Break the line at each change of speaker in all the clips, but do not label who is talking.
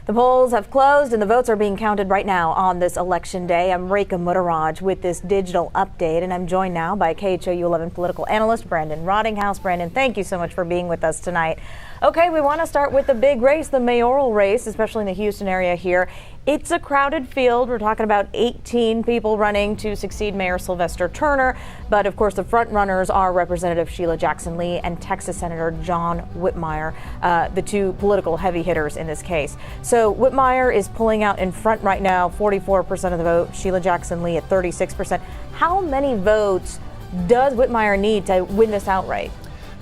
The polls have closed and the votes are being counted right now on this election day. I'm Rekha Muddaraj with this digital update, and I'm joined now by KHOU 11 political analyst Brandon Rottinghaus. Brandon, thank you so much for being with us tonight. Okay, we want to start with the big race, the mayoral race, especially in the Houston area here. It's a crowded field. We're talking about 18 people running to succeed Mayor Sylvester Turner. But of course, the front runners are Representative Sheila Jackson Lee and Texas Senator John Whitmire, the two political heavy hitters in this case. So Whitmire is pulling out in front right now, 44% of the vote. Sheila Jackson Lee at 36%. How many votes does Whitmire need to win this outright?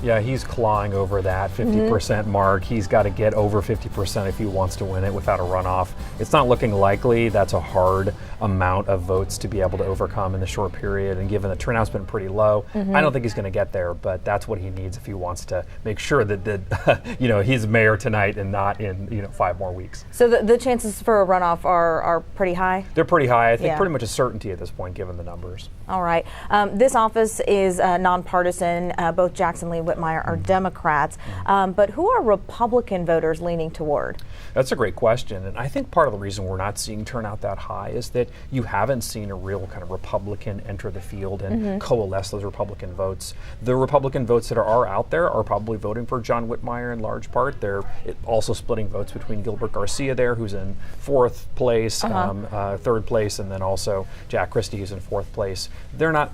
Yeah, he's clawing over that 50% mark. He's got to get over 50% if he wants to win it without a runoff. It's not looking likely. That's a hard amount of votes to be able to overcome in the short period. And given the turnout's been pretty low, I don't think he's going to get there, but that's what he needs if he wants to make sure that he's mayor tonight and not in 5 more weeks.
So the chances for a runoff are pretty high?
They're pretty high. I think pretty much a certainty at this point, given the numbers.
All right. This office is nonpartisan. Both Jackson Lee and Whitmire are Democrats. But who are Republican voters leaning toward?
That's a great question. And I think part of the reason we're not seeing turnout that high is that you haven't seen a real kind of Republican enter the field and coalesce those Republican votes. The Republican votes that are out there are probably voting for John Whitmire in large part. They're also splitting votes between Gilbert Garcia there, who's in 4th place, 3rd place, and then also Jack Christie, who's in 4th place. They're not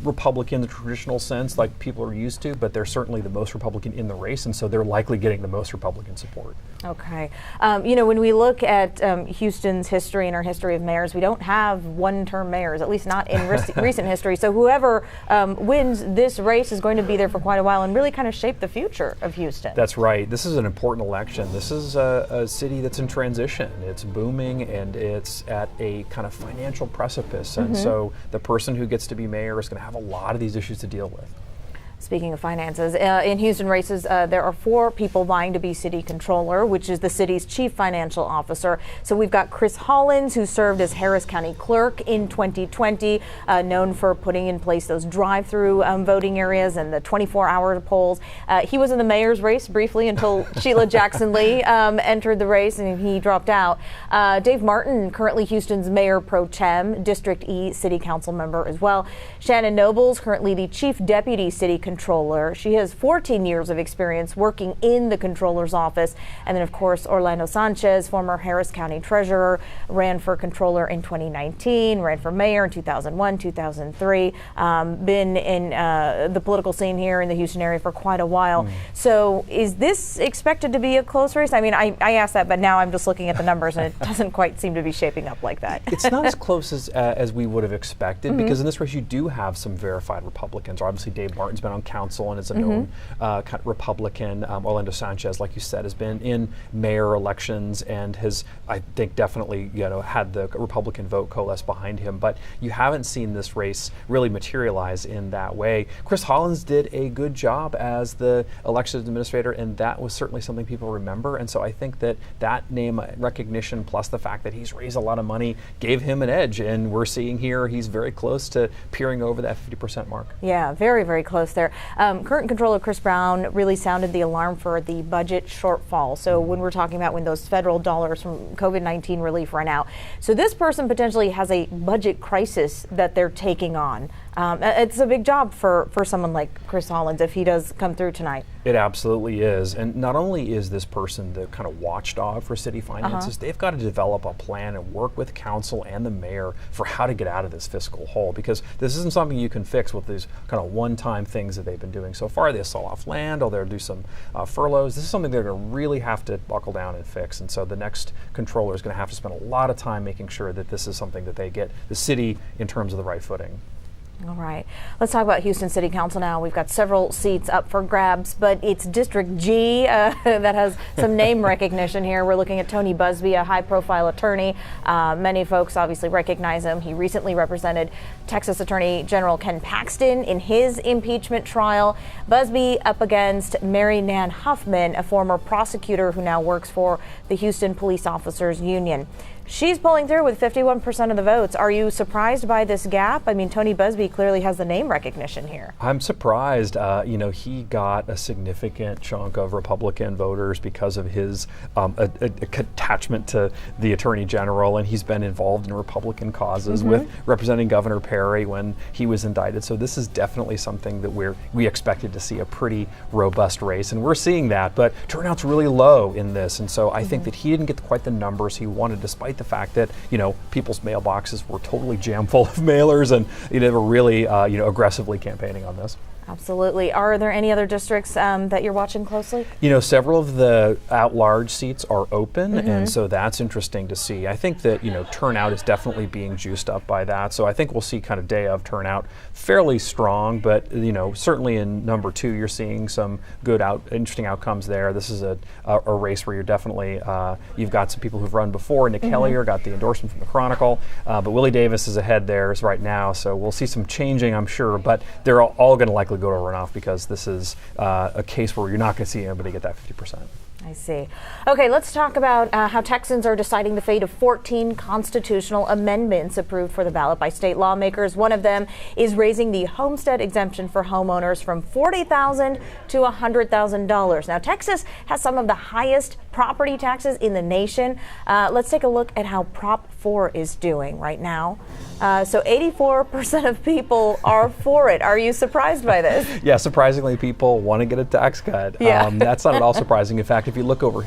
Republican in the traditional sense like people are used to, but they're certainly the most Republican in the race, and so they're likely getting the most Republican support. Okay.
When we look at Houston's history and our history of mayors, we don't have one-term mayors, at least not in recent history. So whoever wins this race is going to be there for quite a while and really kind of shape the future of Houston.
That's right. This is an important election. This is a city that's in transition. It's booming and it's at a kind of financial precipice. And so the person who gets to be mayor is going to have a lot of these issues to deal with.
Speaking of finances, in Houston races, there are 4 people vying to be city controller, which is the city's chief financial officer. So we've got Chris Hollins, who served as Harris County clerk in 2020, known for putting in place those drive-through voting areas and the 24-hour polls. He was in the mayor's race briefly until Sheila Jackson Lee entered the race and he dropped out. Dave Martin, currently Houston's mayor pro tem, District E city council member as well. Shannon Nobles, currently the chief deputy city controller. She has 14 years of experience working in the controller's office. And then, of course, Orlando Sanchez, former Harris County treasurer, ran for controller in 2019, ran for mayor in 2001, 2003, been in the political scene here in the Houston area for quite a while. So is this expected to be a close race? I mean, I asked that, but now I'm just looking at the numbers and it doesn't quite seem to be shaping up like that.
It's not as close as we would have expected because in this race you do have some verified Republicans. Obviously, Dave Martin's been on council and is a known kind of Republican. Orlando Sanchez, like you said, has been in mayor elections and has, I think, definitely had the Republican vote coalesce behind him. But you haven't seen this race really materialize in that way. Chris Hollins did a good job as the election administrator, and that was certainly something people remember. And so I think that name recognition plus the fact that he's raised a lot of money gave him an edge. And we're seeing here he's very close to peering over that 50% mark.
Yeah, very, very close there. Current controller Chris Brown really sounded the alarm for the budget shortfall. So when we're talking about when those federal dollars from COVID-19 relief run out. So this person potentially has a budget crisis that they're taking on. It's a big job for someone like Chris Hollins if he does come through tonight.
It absolutely is. And not only is this person the kind of watchdog for city finances, they've got to develop a plan and work with council and the mayor for how to get out of this fiscal hole, because this isn't something you can fix with these kind of one-time things that they've been doing so far. They sell off land or they'll do some furloughs. This is something they're going to really have to buckle down and fix. And so the next controller is going to have to spend a lot of time making sure that this is something that they get the city in terms of the right footing.
All right. Let's talk about Houston City Council now. We've got several seats up for grabs, but it's District G that has some name recognition here. We're looking at Tony Busby, a high-profile attorney. Many folks obviously recognize him. He recently represented Texas Attorney General Ken Paxton in his impeachment trial. Busby up against Mary Nan Huffman, a former prosecutor who now works for the Houston Police Officers Union. She's pulling through with 51% of the votes. Are you surprised by this gap? I mean, Tony Buzbee clearly has the name recognition here.
I'm surprised. He got a significant chunk of Republican voters because of his attachment to the Attorney General, and he's been involved in Republican causes with representing Governor Perry when he was indicted. So this is definitely something that we expected to see a pretty robust race, and we're seeing that. But turnout's really low in this, and so I think that he didn't get quite the numbers he wanted, despite the fact that people's mailboxes were totally jam full of mailers, and they were really aggressively campaigning on this.
Absolutely. Are there any other districts that you're watching closely?
Several of the at-large seats are open, and so that's interesting to see. I think that, turnout is definitely being juiced up by that. So I think we'll see kind of day of turnout fairly strong, but, certainly in number 2, you're seeing some good interesting outcomes there. This is a race where you're definitely, you've got some people who've run before. Nick Hellier got the endorsement from the Chronicle, but Willie Davis is ahead there right now. So we'll see some changing, I'm sure, but they're all going to likely go to runoff because this is a case where you're not going to see anybody get that 50%.
I see. Okay, let's talk about how Texans are deciding the fate of 14 constitutional amendments approved for the ballot by state lawmakers. One of them is raising the homestead exemption for homeowners from $40,000 to $100,000. Now, Texas has some of the highest property taxes in the nation. Let's take a look at how Prop 4 is doing right now. So 84% of people are for it. Are you surprised by this?
Yeah, surprisingly, people want to get a tax cut.
Yeah.
That's not at all surprising. In fact, if you look over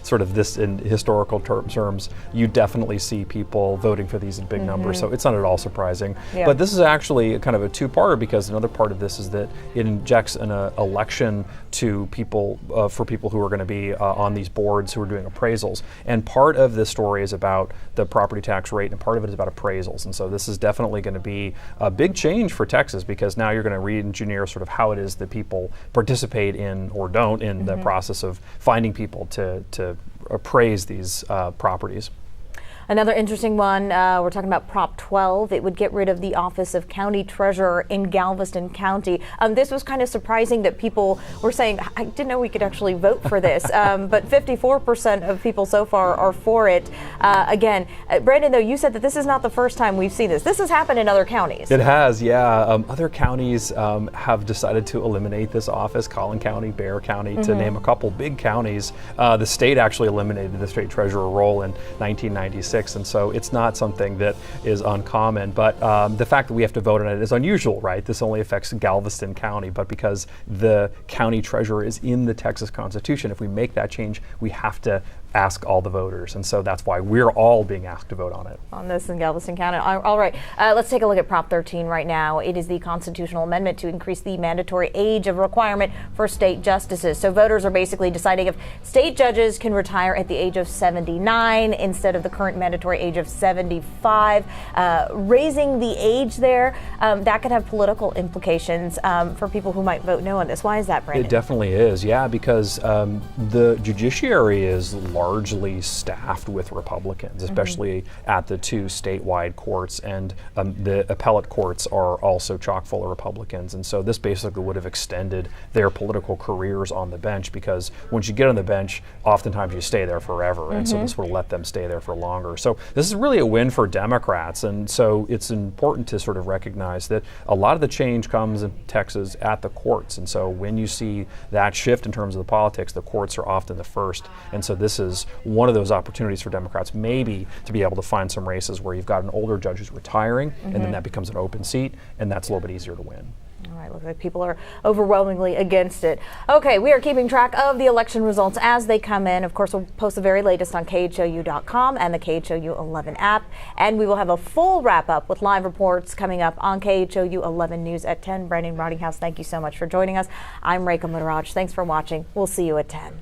sort of this in historical terms, you definitely see people voting for these in big numbers. So it's not at all surprising.
Yeah.
But this is actually kind of a two-parter, because another part of this is that it injects an election to people for people who are going to be on these boards who are doing appraisals. And part of this story is about the property tax rate, and part of it is about appraisals. And so this is definitely going to be a big change for Texas, because now you're going to re-engineer sort of how it is that people participate in or don't in the process of finding people to appraise these properties.
Another interesting one, we're talking about Prop 12. It would get rid of the Office of County Treasurer in Galveston County. This was kind of surprising that people were saying, I didn't know we could actually vote for this, but 54% of people so far are for it. Again, Brandon, though, you said that this is not the first time we've seen this. This has happened in other counties.
It has, yeah. Other counties have decided to eliminate this office, Collin County, Bexar County, to name a couple big counties. The state actually eliminated the state treasurer role in 1996. And so it's not something that is uncommon, but the fact that we have to vote on it is unusual, right? This only affects Galveston County, but because the county treasurer is in the Texas Constitution, if we make that change, we have to ask all the voters, and so that's why we're all being asked to vote on it.
On this in Galveston County. All right, let's take a look at Prop 13 right now. It is the constitutional amendment to increase the mandatory age of requirement for state justices. So voters are basically deciding if state judges can retire at the age of 79 instead of the current mandatory age of 75. Raising the age there, that could have political implications for people who might vote no on this. Why is that, Brandon?
It definitely is, yeah, because the judiciary is largely staffed with Republicans, especially at the 2 statewide courts, and the appellate courts are also chock full of Republicans. And so this basically would have extended their political careers on the bench, because once you get on the bench, oftentimes you stay there forever. And so this would let them stay there for longer. So this is really a win for Democrats. And so it's important to sort of recognize that a lot of the change comes in Texas at the courts. And so when you see that shift in terms of the politics, the courts are often the first. And so this is one of those opportunities for Democrats maybe to be able to find some races where you've got an older judge who's retiring, and then that becomes an open seat, and that's a little bit easier to win.
All right, looks like people are overwhelmingly against it. Okay, we are keeping track of the election results as they come in. Of course, we'll post the very latest on KHOU.com and the KHOU 11 app. And we will have a full wrap-up with live reports coming up on KHOU 11 News at 10. Brandon Rottinghaus, thank you so much for joining us. I'm Rekha Muddaraj. Thanks for watching. We'll see you at 10.